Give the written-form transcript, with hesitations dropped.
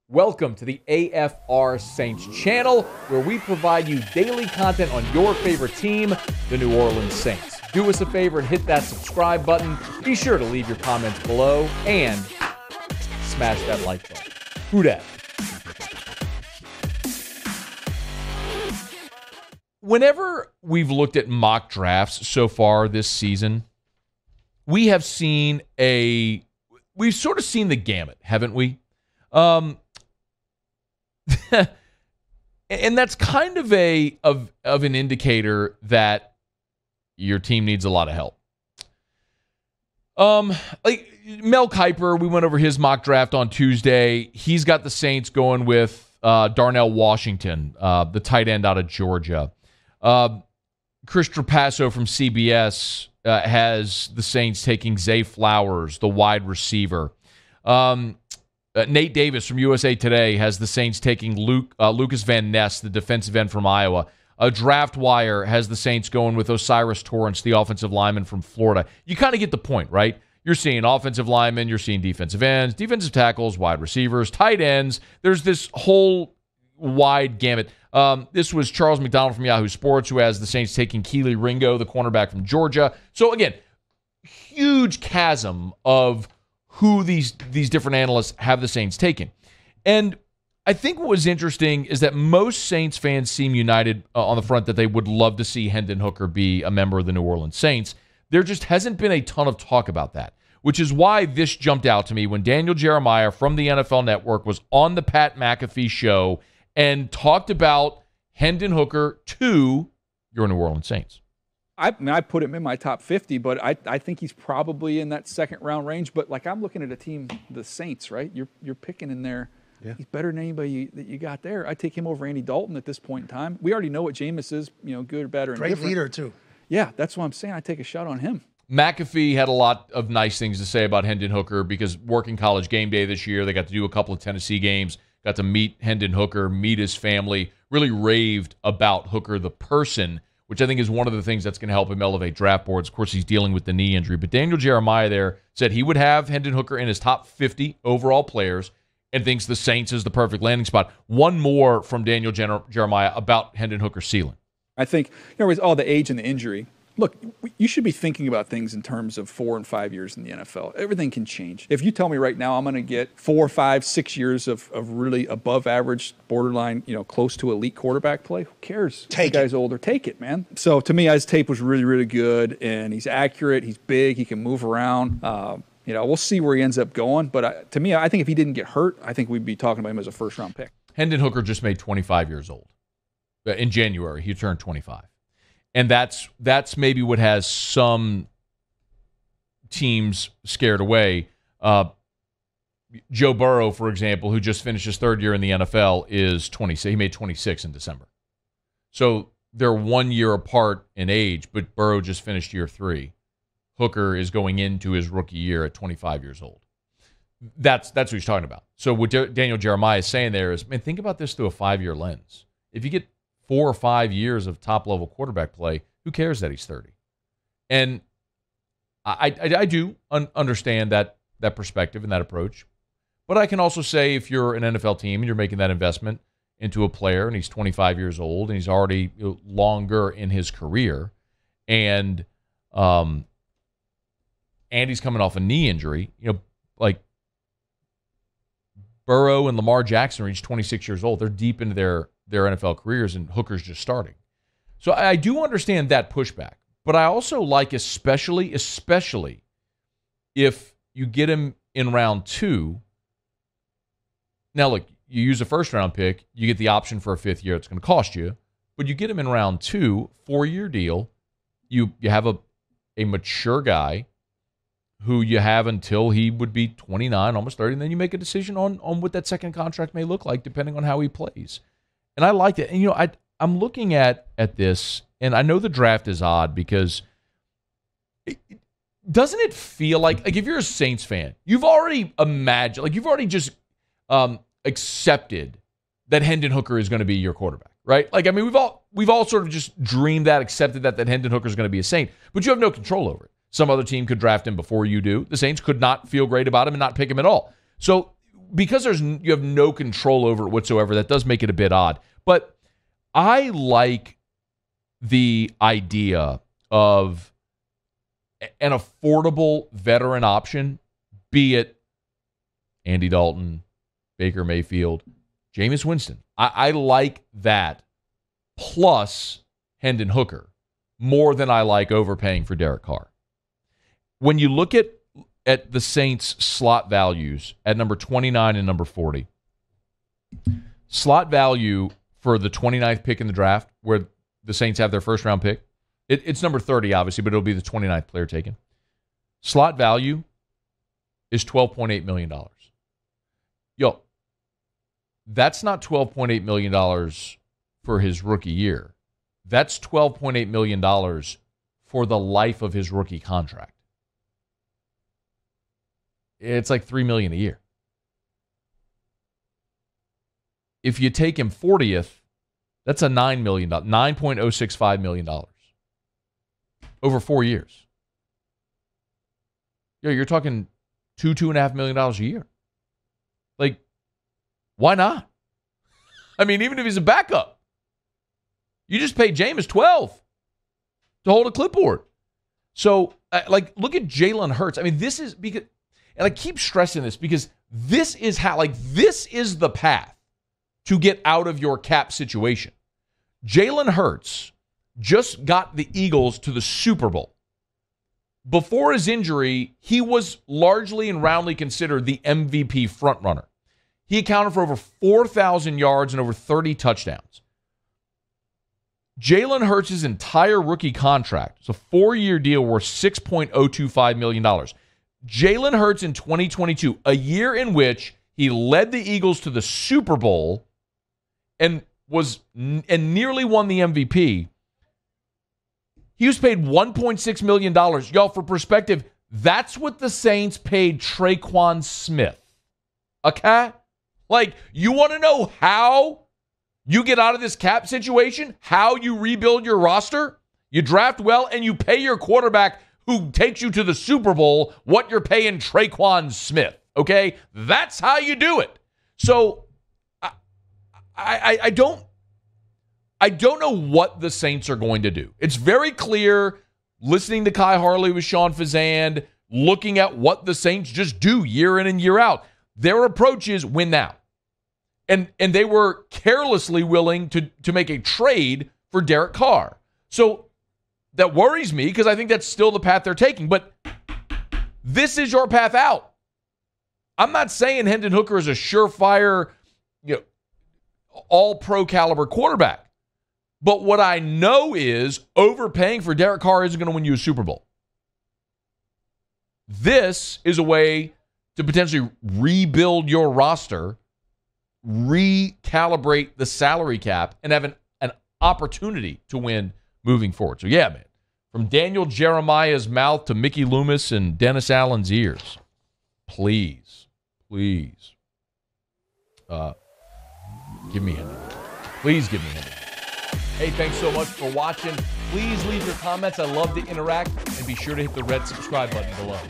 Welcome to the AFR Saints channel, where we provide you daily content on your favorite team, the New Orleans Saints. Do us a favor and hit that subscribe button. Be sure to leave your comments below and smash that like button. Who dat? Whenever we've looked at mock drafts so far this season, we've sort of seen the gamut, haven't we? And that's kind of an indicator that your team needs a lot of help. Like Mel Kiper, we went over his mock draft on Tuesday. He's got the Saints going with Darnell Washington, the tight end out of Georgia. Chris Trapasso from CBS has the Saints taking Zay Flowers, the wide receiver. Nate Davis from USA Today has the Saints taking Lucas Van Ness, the defensive end from Iowa. Draft Wire has the Saints going with Osiris Torrance, the offensive lineman from Florida. You kind of get the point, right? You're seeing offensive linemen, you're seeing defensive ends, defensive tackles, wide receivers, tight ends. There's this whole wide gamut. This was Charles McDonald from Yahoo Sports, who has the Saints taking Keely Ringo, the cornerback from Georgia. So again, huge chasm of who these different analysts have the Saints taken. And I think what was interesting is that most Saints fans seem united on the front that they would love to see Hendon Hooker be a member of the New Orleans Saints. There just hasn't been a ton of talk about that, which is why this jumped out to me when Daniel Jeremiah from the NFL Network was on the Pat McAfee show and talked about Hendon Hooker to your New Orleans Saints. I put him in my top 50, but I think he's probably in that second round range. But like I'm looking at a team, the Saints, right? You're picking in there. Yeah. He's better than anybody that you got there. I take him over Andy Dalton at this point in time. We already know what Jameis is, good or bad or indifferent. Great leader too. Yeah, that's what I'm saying. I take a shot on him. McAfee had a lot of nice things to say about Hendon Hooker because working College Game Day this year, they got to do a couple of Tennessee games, got to meet Hendon Hooker, meet his family, really raved about Hooker the person, which I think is one of the things that's going to help him elevate draft boards. Of course, he's dealing with the knee injury. But Daniel Jeremiah there said he would have Hendon Hooker in his top 50 overall players and thinks the Saints is the perfect landing spot. One more from Daniel Jeremiah about Hendon Hooker's ceiling. I think, with all the age and the injury, look, you should be thinking about things in terms of 4 and 5 years in the NFL. Everything can change. If you tell me right now I'm going to get 4, 5, 6 years of really above average, borderline, close to elite quarterback play, who cares? Take the guy's older. Take it, man. So to me, his tape was really, really good, and he's accurate. He's big. He can move around. We'll see where he ends up going. But to me, I think if he didn't get hurt, I think we'd be talking about him as a first-round pick. Hendon Hooker just made 25 years old. In January, he turned 25. And that's maybe what has some teams scared away. Joe Burrow, for example, who just finished his third year in the NFL, is 26. He made 26 in December. So they're 1 year apart in age, but Burrow just finished year 3. Hooker is going into his rookie year at 25 years old. That's what he's talking about. So what Daniel Jeremiah is saying there is, man, think about this through a 5-year lens. If you get 4 or 5 years of top-level quarterback play, who cares that he's 30? And I do understand that perspective and that approach. But I can also say if you're an NFL team and you're making that investment into a player and he's 25 years old and he's already longer in his career and he's coming off a knee injury, like Burrow and Lamar Jackson reached 26 years old. They're deep into their NFL careers, and Hooker's just starting. So I do understand that pushback, but I also like especially if you get him in round 2. Now, look, you use a first-round pick, you get the option for a 5th year. It's going to cost you, but you get him in round 2, 4-year deal. You have a mature guy who you have until he would be 29, almost 30, and then you make a decision on what that second contract may look like depending on how he plays. And I like that. And, I'm looking at this, and I know the draft is odd because doesn't it feel like if you're a Saints fan, you've already imagined, you've already just accepted that Hendon Hooker is going to be your quarterback, right? We've all sort of just dreamed that, accepted that Hendon Hooker is going to be a Saint, but you have no control over it. Some other team could draft him before you do. The Saints could not feel great about him and not pick him at all. So because you have no control over it whatsoever, that does make it a bit odd. But I like the idea of an affordable veteran option, be it Andy Dalton, Baker Mayfield, Jameis Winston. I like that, plus Hendon Hooker, more than I like overpaying for Derek Carr. When you look at the Saints' slot values at number 29 and number 40, slot value for the 29th pick in the draft, where the Saints have their first-round pick, it's number 30, obviously, but it'll be the 29th player taken. Slot value is $12.8 million. Yo, that's not $12.8 million for his rookie year. That's $12.8 million for the life of his rookie contract. It's like $3 million a year. If you take him 40th, that's a $9 million, $9.065 million over 4 years. You're talking $2.5 million a year. Like, why not? I mean, even if he's a backup, you just pay Jameis $12 to hold a clipboard. So, look at Jalen Hurts. I mean, this is because, and I keep stressing this because this is how, this is the path to get out of your cap situation. Jalen Hurts just got the Eagles to the Super Bowl. Before his injury, he was largely and roundly considered the MVP frontrunner. He accounted for over 4,000 yards and over 30 touchdowns. Jalen Hurts' entire rookie contract is a 4-year deal worth $6.025 million. Jalen Hurts in 2022, a year in which he led the Eagles to the Super Bowl and nearly won the MVP. He was paid $1.6 million. Y'all, for perspective, that's what the Saints paid Tre'Quan Smith. Okay? You want to know how you get out of this cap situation? How you rebuild your roster? You draft well and you pay your quarterback who takes you to the Super Bowl what you're paying Tre'Quan Smith. Okay? That's how you do it. So, I don't know what the Saints are going to do. It's very clear, listening to Kai Harley with Sean Fazand, looking at what the Saints just do year in and year out. Their approach is win now. And they were carelessly willing to make a trade for Derek Carr. So that worries me because I think that's still the path they're taking. But this is your path out. I'm not saying Hendon Hooker is a surefire, all-pro caliber quarterback. But what I know is overpaying for Derek Carr isn't going to win you a Super Bowl. This is a way to potentially rebuild your roster, recalibrate the salary cap, and have an opportunity to win moving forward. So, yeah, man, from Daniel Jeremiah's mouth to Mickey Loomis and Dennis Allen's ears, please, give me Hendon. Please give me Hendon. Hey, thanks so much for watching. Please leave your comments. I love to interact. And be sure to hit the red subscribe button below.